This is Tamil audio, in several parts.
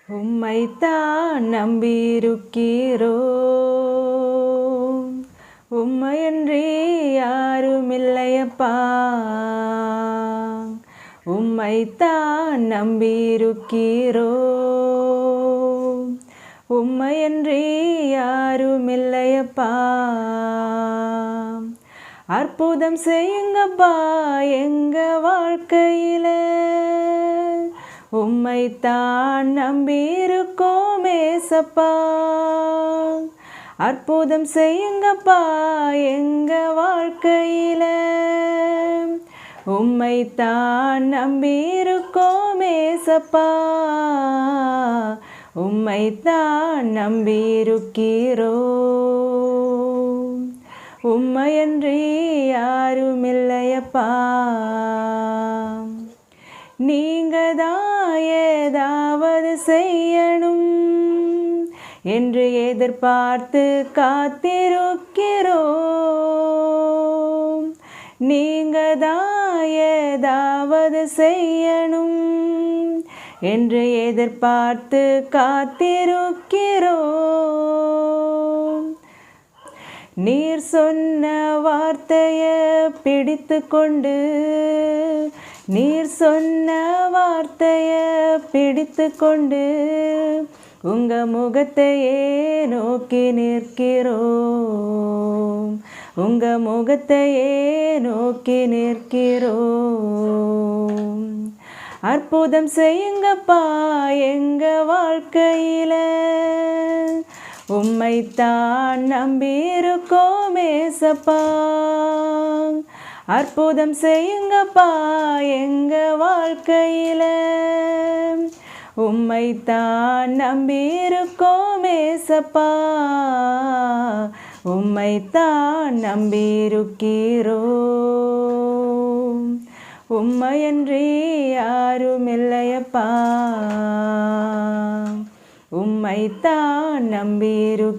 உம்மைத்தான் நம்பியிருக்கிறோம், உம்மையன்றி யாருமில்லையப்பா. உம்மைத்தான் நம்பியிருக்கிறோம், உம்மையன்றி யாருமில்லையப்பா. அற்புதம் செய்யுங்கப்பா எங்க வாழ்க்கையில, உம்மைத்தான் நம்பியிருக்கோம் ஏசப்பா. அற்புதம் செய்யுங்கப்பா எங்க வாழ்க்கையில, உம்மைத்தான் நம்பியிருக்கோம் ஏசப்பா. உம்மைத்தான் நம்பியிருக்கிறோம், உம்மையன்றி யாருமில்லையப்பா. நீங்கதான் ஏதாவது செய்யணும் என்று எதிர்பார்த்து காத்திருக்கிறோம். நீங்கதான் ஏதாவது செய்யணும் என்று எதிர்பார்த்து காத்திருக்கிறோம். நீர் சொன்ன வார்த்தையை பிடித்து கொண்டு, நீர் சொன்ன வார்த்தையை பிடித்து கொண்டு உங்க முகத்தையே நோக்கி நிற்கிறோம், உங்க முகத்தையே நோக்கி நிற்கிறோம். அற்புதம் செய்யுங்கப்பா எங்க வாழ்க்கையில, உம்மைத்தான் நம்பியிருக்கோம் ஏசப்பா. அற்புதம் செய்யுங்கப்பா எங்க வாழ்க்கையில, உம்மைத்தான் நம்பியிருக்கோம் ஏசப்பா. உம்மைத்தான் நம்பியிருக்கிறோம், உம்மையன்றி யாருமில்லையப்பா. உம்மைத்தான் நம்பியிருக்கிறோம்,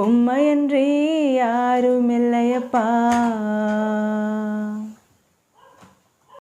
உம்மையன்றி யாருமில்லையப்பா.